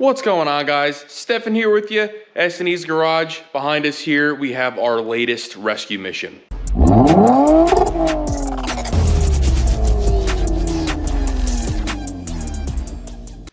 What's going on, guys? Stefan here with you, S&E's Garage. Behind us here, we have our latest rescue mission.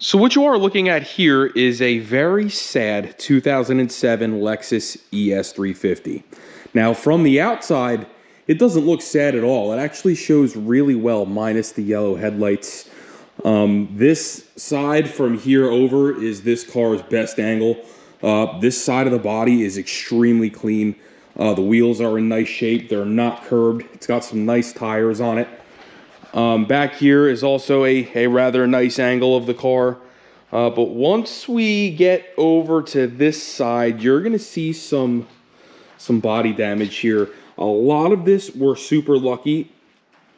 So what you are looking at here is a very sad 2007 Lexus ES350. Now, from the outside, it doesn't look sad at all. It actually shows really well, minus the yellow headlights. This side from here over is this car's best angle. This side of the body is extremely clean. The wheels are in nice shape. They're not curbed. It's got some nice tires on it. Back here is also a rather nice angle of the car. But once we get over to this side, you're going to see some body damage here. A lot of this, we're super lucky.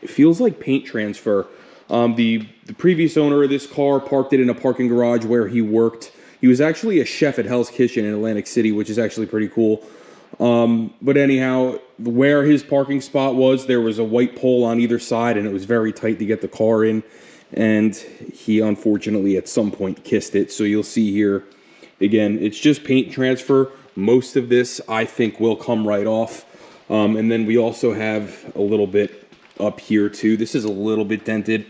It feels like paint transfer. The previous owner of this car parked it in a parking garage where he worked. He was actually a chef at Hell's Kitchen in Atlantic City, which is actually pretty cool. But anyhow, where his parking spot was, there was a white pole on either side, and it was very tight to get the car in. And he unfortunately at some point kissed it. So you'll see here, again, it's just paint transfer. Most of this, I think, will come right off. And then we also have a little bit up here too. This is a little bit dented,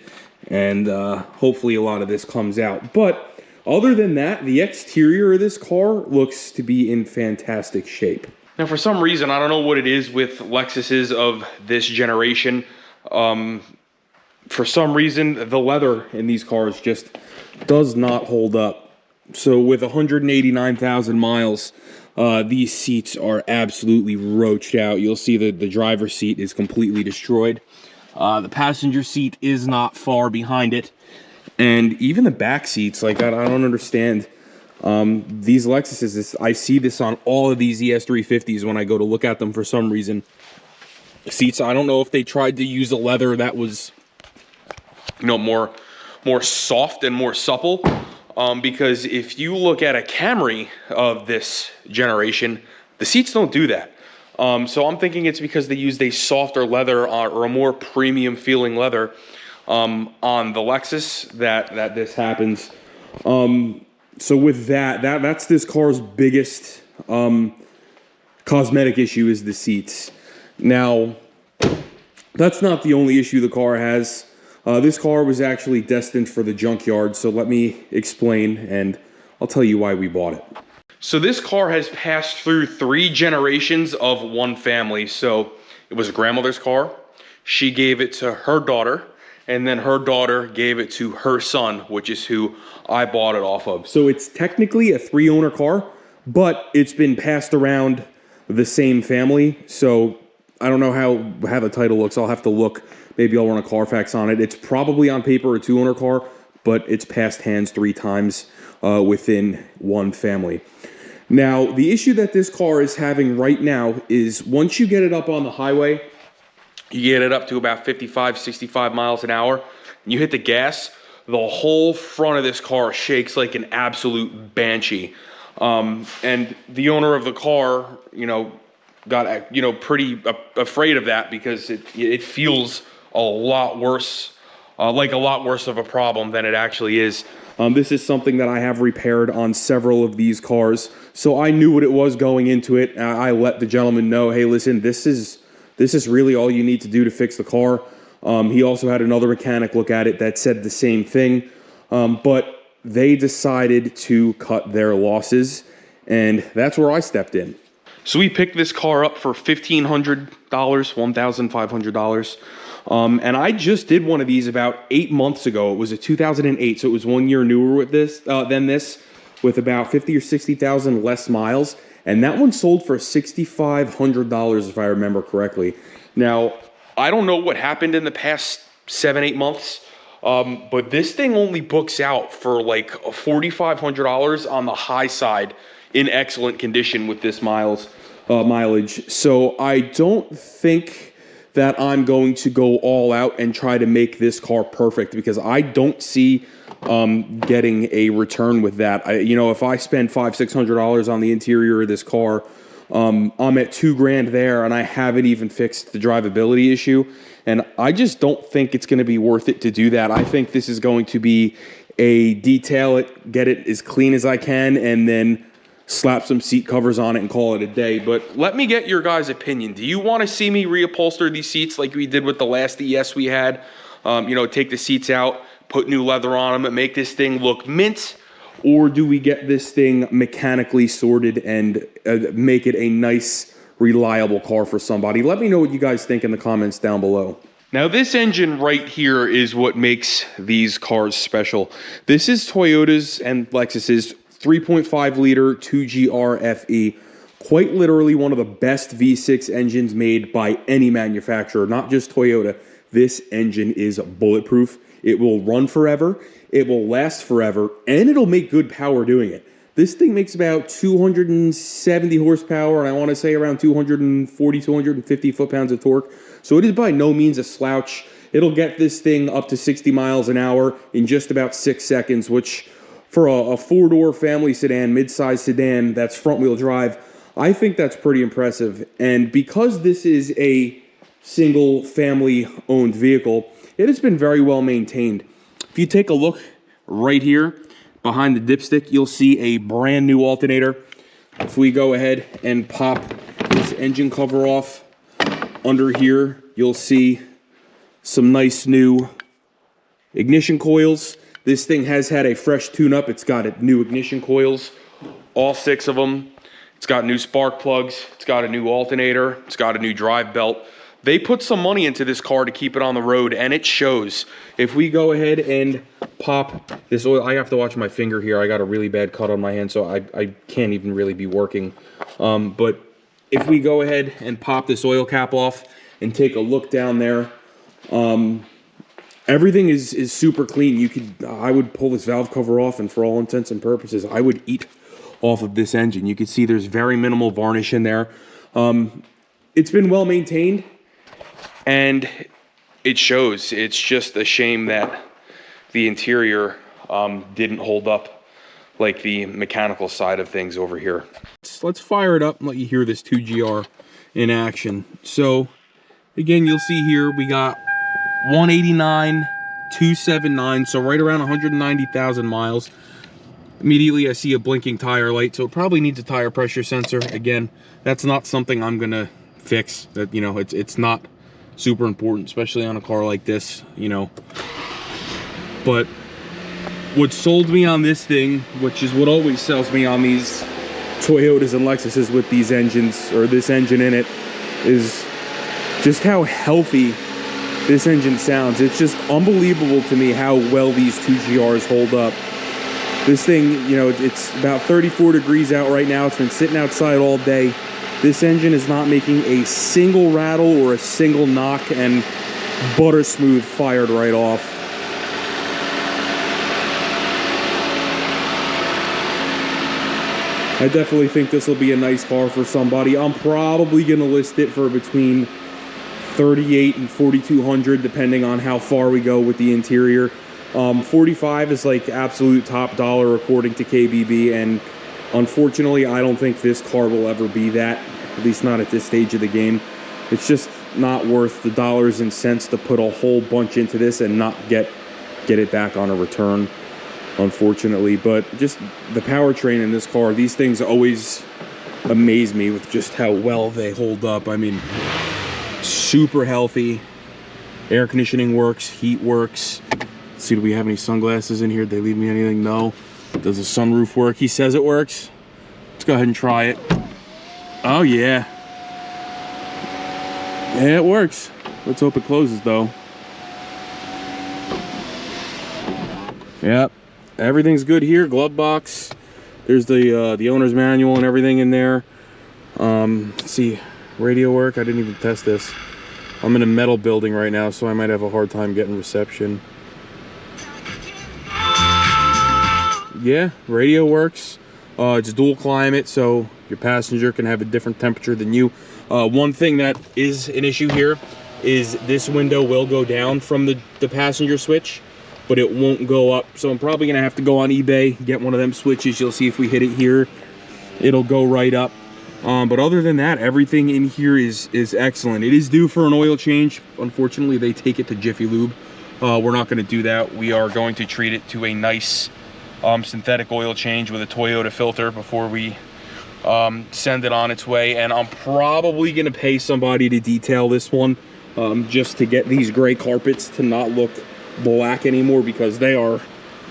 and hopefully a lot of this comes out. But other than that, the exterior of this car looks to be in fantastic shape. Now, for some reason, I don't know what it is with Lexuses of this generation. For some reason, the leather in these cars just does not hold up. So with 189,000 miles, these seats are absolutely roached out. You'll see that the driver's seat is completely destroyed. The passenger seat is not far behind it. And even the back seats, like, I don't understand. These Lexuses, I see this on all of these ES350s when I go to look at them for some reason. Seats, I don't know if they tried to use a leather that was, you know, more soft and more supple. Because if you look at a Camry of this generation, the seats don't do that. So I'm thinking it's because they used a softer leather or a more premium feeling leather on the Lexus that this happens. So with that's this car's biggest cosmetic issue is the seats. Now, that's not the only issue the car has. This car was actually destined for the junkyard, so let me explain, and I'll tell you why we bought it. So this car has passed through 3 generations of one family. So it was a grandmother's car. She gave it to her daughter, and then her daughter gave it to her son, which is who I bought it off of. So it's technically a 3-owner car, but it's been passed around the same family. So I don't know how the title looks. I'll have to look. Maybe I'll run a Carfax on it. It's probably on paper a 2-owner car, but it's passed hands 3 times within one family. Now, the issue that this car is having right now is once you get it up on the highway, you get it up to about 55, 65 miles an hour, and you hit the gas, the whole front of this car shakes like an absolute banshee. And the owner of the car, you know, got, you know, pretty afraid of that because it feels a lot worse, like a lot worse of a problem than it actually is. This is something that I have repaired on several of these cars, so I knew what it was going into it. I let the gentleman know, hey, listen, this is really all you need to do to fix the car. He also had another mechanic look at it that said the same thing, but they decided to cut their losses, and that's where I stepped in. So we picked this car up for $1,500, $1,500. And I just did one of these about 8 months ago. It was a 2008, so it was 1 year newer with this than this, with about 50 or 60,000 less miles. And that one sold for $6,500, if I remember correctly. Now, I don't know what happened in the past 7-8 months, but this thing only books out for like $4,500 on the high side in excellent condition with this mileage. So I don't think that I'm going to go all out and try to make this car perfect because I don't see getting a return with that. You know, if I spend $500-600 on the interior of this car, I'm at $2,000 there, and I haven't even fixed the drivability issue. And I just don't think it's going to be worth it to do that. I think this is going to be detail it, get it as clean as I can, and then slap some seat covers on it and call it a day. But let me get your guys' opinion. Do you want to see me reupholster these seats like we did with the last ES we had? You know, take the seats out, put new leather on them, and make this thing look mint? Or do we get this thing mechanically sorted and make it a nice, reliable car for somebody? Let me know what you guys think in the comments down below. Now, this engine right here is what makes these cars special. This is Toyota's and Lexus's 3.5 liter 2GR FE. Quite literally one of the best V6 engines made by any manufacturer, not just Toyota. This engine is bulletproof. It will run forever, it will last forever, and it'll make good power doing it. This thing makes about 270 horsepower, and I want to say around 240, 250 foot-pounds of torque. So it is by no means a slouch. It'll get this thing up to 60 miles an hour in just about 6 seconds, which for a four-door family sedan, mid-size sedan that's front-wheel drive, I think that's pretty impressive. And because this is a single family-owned vehicle, it has been very well maintained. If you take a look right here behind the dipstick, you'll see a brand new alternator. If we go ahead and pop this engine cover off, under here you'll see some nice new ignition coils. This thing has had a fresh tune-up. It's got new ignition coils, all 6 of them. It's got new spark plugs. It's got a new alternator. It's got a new drive belt. They put some money into this car to keep it on the road, and it shows. If we go ahead and pop this oil, I have to watch my finger here. I got a really bad cut on my hand, so I can't even really be working. But if we go ahead and pop this oil cap off and take a look down there, everything is super clean. I would pull this valve cover off, and for all intents and purposes, I would eat off of this engine. You can see there's very minimal varnish in there. It's been well maintained. And it shows. It's just a shame that the interior didn't hold up like the mechanical side of things over here. Let's fire it up and let you hear this 2GR in action. So again, you'll see here we got 189,279, so right around 190,000 miles. Immediately I see a blinking tire light, so it probably needs a tire pressure sensor. Again, that's not something I'm gonna fix. That, you know, it's not super important, especially on a car like this, you know. But what sold me on this thing, which is what always sells me on these Toyotas and Lexuses with these engines, or this engine in it, is just how healthy this engine sounds. It's just unbelievable to me how well these 2GRs hold up. This thing, you know, it's about 34 degrees out right now. It's been sitting outside all day. This engine is not making a single rattle or a single knock, and butter smooth fired right off. I definitely think this will be a nice car for somebody. I'm probably going to list it for between $3,800 and $4,200, depending on how far we go with the interior. $45 is like absolute top dollar according to KBB, and unfortunately, I don't think this car will ever be that, at least not at this stage of the game. It's just not worth the dollars and cents to put a whole bunch into this and not get it back on a return, unfortunately. But just the powertrain in this car, these things always amaze me with just how well they hold up. I mean, super healthy. Air conditioning works, heat works. Let's see, do we have any sunglasses in here? Did they leave me anything? No. Does the sunroof work? He says it works. Let's go ahead and try it. Oh yeah. Yeah, it works. Let's hope it closes though. Yep. Everything's good here. Glove box. There's the owner's manual and everything in there. Let's see. Radio work. I didn't even test this. I'm in a metal building right now, so I might have a hard time getting reception. Yeah, radio works. It's dual climate, so your passenger can have a different temperature than you. One thing that is an issue here is this window will go down from the passenger switch, but it won't go up. So I'm probably gonna have to go on eBay, get one of them switches. You'll see if we hit it here, it'll go right up. But other than that, everything in here is excellent. It is due for an oil change. Unfortunately, they take it to Jiffy Lube. we're not going to do that. We are going to treat it to a nice synthetic oil change with a Toyota filter before we send it on its way. And I'm probably going to pay somebody to detail this one just to get these gray carpets to not look black anymore, because they are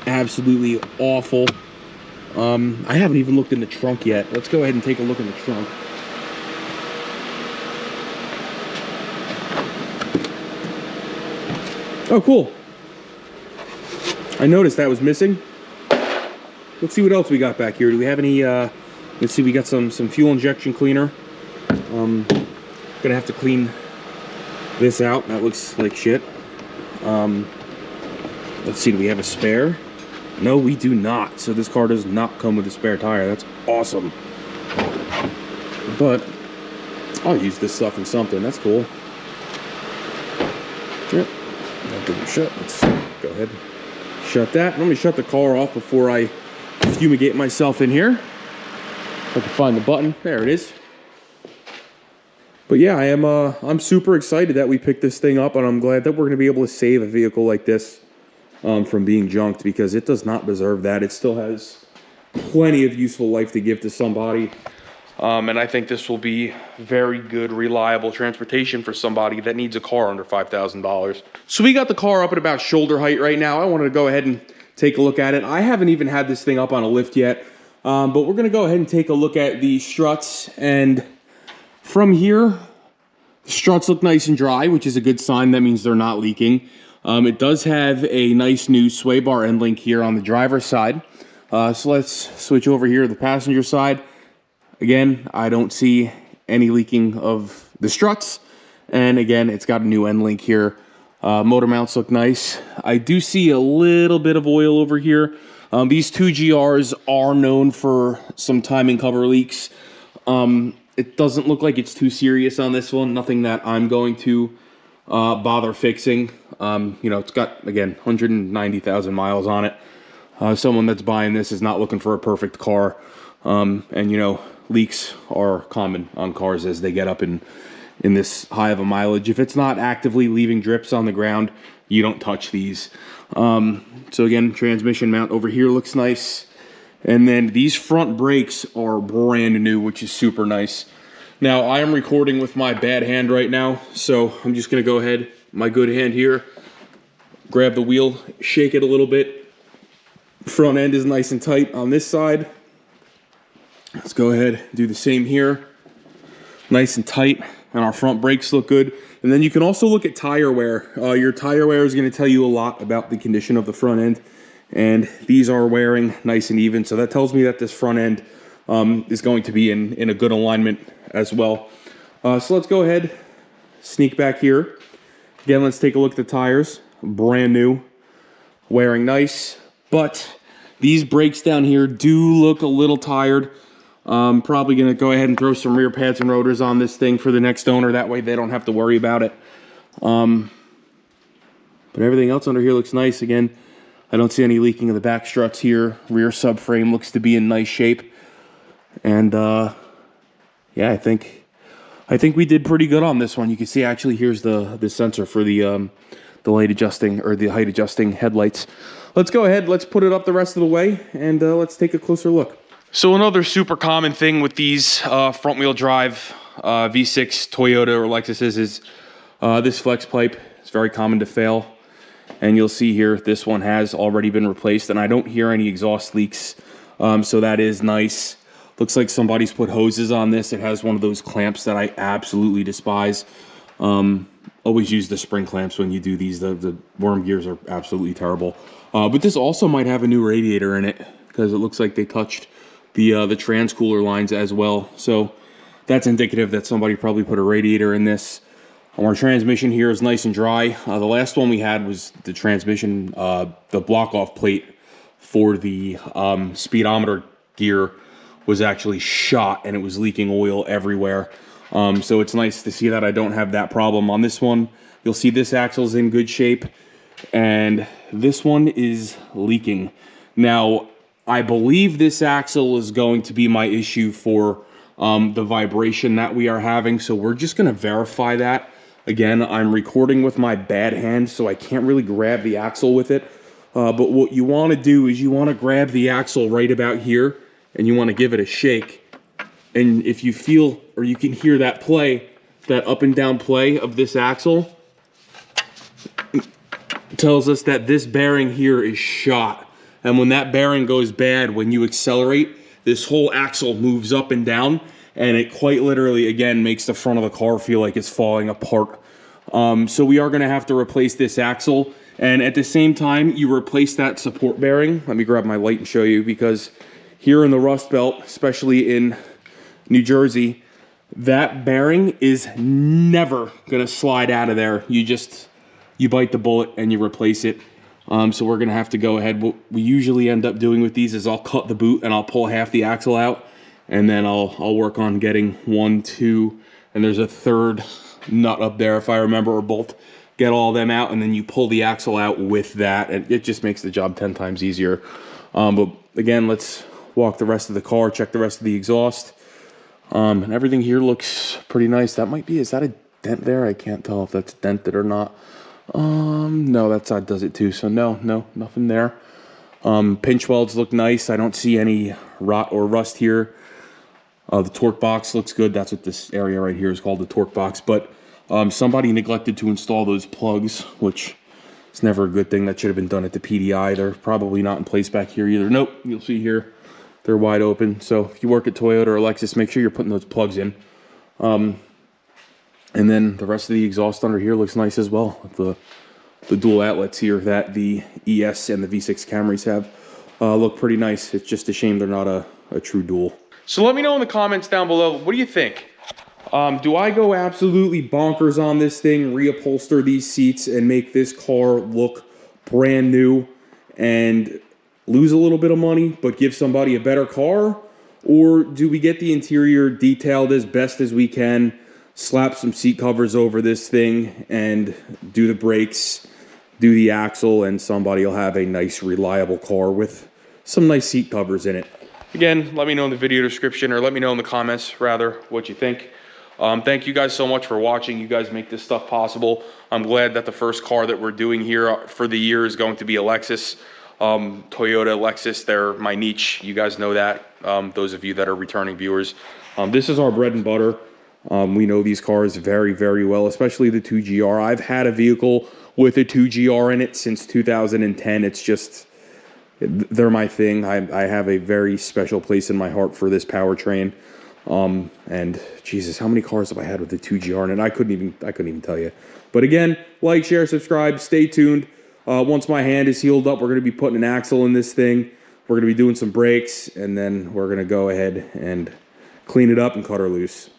absolutely awful. I haven't even looked in the trunk yet. Let's go ahead and take a look in the trunk. Oh, cool. I noticed that was missing. Let's see what else we got back here. Do we have any, let's see, we got some fuel injection cleaner. Gonna have to clean this out. That looks like shit. Let's see, do we have a spare? No, we do not. So this car does not come with a spare tire. That's awesome. But I'll use this stuff in something. That's cool. Yep. I'll give it a shut. Let's go ahead and shut that. Let me shut the car off before I fumigate myself in here. If I can find the button. There it is. But yeah, I'm super excited that we picked this thing up, and I'm glad that we're going to be able to save a vehicle like this from being junked, because it does not deserve that. It still has plenty of useful life to give to somebody. And I think this will be very good, reliable transportation for somebody that needs a car under $5,000. So we got the car up at about shoulder height right now. I wanted to go ahead and take a look at it. I haven't even had this thing up on a lift yet, but we're going to go ahead and take a look at the struts. And from here, the struts look nice and dry, which is a good sign. That means they're not leaking. It does have a nice new sway bar end link here on the driver's side. So let's switch over here to the passenger side. Again, I don't see any leaking of the struts. And again, it's got a new end link here. Motor mounts look nice. I do see a little bit of oil over here. These two GRs are known for some timing cover leaks. It doesn't look like it's too serious on this one. Nothing that I'm going to bother fixing. You know, it's got, again, 190,000 miles on it. Someone that's buying this is not looking for a perfect car. And, you know, leaks are common on cars as they get up in this high of a mileage. If it's not actively leaving drips on the ground, you don't touch these. So again, transmission mount over here looks nice. And then these front brakes are brand new, which is super nice. Now, I am recording with my bad hand right now, so I'm just gonna go ahead, my good hand here, grab the wheel, shake it a little bit. Front end is nice and tight on this side. Let's go ahead and do the same here. Nice and tight, and our front brakes look good. And then you can also look at tire wear. Your tire wear is gonna tell you a lot about the condition of the front end. And these are wearing nice and even, so that tells me that this front end is going to be in a good alignment as well. So let's go ahead, sneak back here. Again, let's take a look at the tires. Brand new, wearing nice, but these brakes down here do look a little tired. Probably gonna go ahead and throw some rear pads and rotors on this thing for the next owner. That way they don't have to worry about it. But everything else under here looks nice. Again, I don't see any leaking of the back struts here. Rear subframe looks to be in nice shape. And yeah, I think we did pretty good on this one. You can see actually here's the sensor for the light adjusting, or the height adjusting headlights. Let's go ahead, let's put it up the rest of the way, and let's take a closer look. So another super common thing with these front wheel drive V6 Toyota or Lexuses is this flex pipe. It's very common to fail. And you'll see here, this one has already been replaced, and I don't hear any exhaust leaks, so that is nice. Looks like somebody's put hoses on this. It has one of those clamps that I absolutely despise. Always use the spring clamps when you do these. The worm gears are absolutely terrible. But this also might have a new radiator in it, because it looks like they touched the trans cooler lines as well. So that's indicative that somebody probably put a radiator in this. Our transmission here is nice and dry. The last one we had was the transmission, the block-off plate for the speedometer gear was actually shot, and it was leaking oil everywhere. So it's nice to see that I don't have that problem on this one. You'll see this axle's in good shape, and this one is leaking. Now, I believe this axle is going to be my issue for the vibration that we are having, so we're just gonna verify that. Again, I'm recording with my bad hand, so I can't really grab the axle with it. But what you want to do is you want to grab the axle right about here, and you want to give it a shake. And if you feel, or you can hear that play, that up and down play of this axle, tells us that this bearing here is shot. And when that bearing goes bad, when you accelerate, this whole axle moves up and down, and it quite literally, again, makes the front of the car feel like it's falling apart. So we are gonna have to replace this axle. And at the same time, you replace that support bearing. Let me grab my light and show you, because here in the Rust Belt, especially in New Jersey, that bearing is never gonna slide out of there. You bite the bullet and you replace it. So we're gonna have to go ahead. What we usually end up doing with these is I'll cut the boot and I'll pull half the axle out, and then I'll work on getting 1, 2, and there's a third nut up there if I remember, or bolt. Get all of them out, and then you pull the axle out with that, and it just makes the job 10 times easier. But again, let's walk the rest of the car, check the rest of the exhaust. And everything here looks pretty nice. That might be, is that a dent there? I can't tell if that's dented or not. No, that side does it too, so no, nothing there. Pinch welds look nice. I don't see any rot or rust here. The torque box looks good. That's what this area right here is called, the torque box. But somebody neglected to install those plugs, which is never a good thing. That should have been done at the PDI. They're probably not in place back here either. Nope, you'll see here, they're wide open. So if you work at Toyota or Lexus, make sure you're putting those plugs in. And then the rest of the exhaust under here looks nice as well. The dual outlets here that the ES and the V6 Camrys have look pretty nice. It's just a shame they're not a true dual. So let me know in the comments down below, what do you think? Do I go absolutely bonkers on this thing, reupholster these seats, and make this car look brand new and lose a little bit of money, but give somebody a better car? Or do we get the interior detailed as best as we can, slap some seat covers over this thing, and do the brakes, do the axle, and somebody will have a nice, reliable car with some nice seat covers in it? Again, let me know in the video description, or let me know in the comments, rather, what you think. Thank you guys so much for watching. You guys make this stuff possible. I'm glad that the first car that we're doing here for the year is going to be a Lexus. Toyota, Lexus, they're my niche. You guys know that, those of you that are returning viewers. This is our bread and butter. We know these cars very, very well, especially the 2GR. I've had a vehicle with a 2GR in it since 2010. It's just, they're my thing. I have a very special place in my heart for this powertrain. And Jesus, how many cars have I had with the 2GR in it? I couldn't even tell you. But again, like, share, subscribe, stay tuned. Once my hand is healed up, we're going to be putting an axle in this thing. We're going to be doing some brakes, and then we're going to go ahead and clean it up and cut her loose.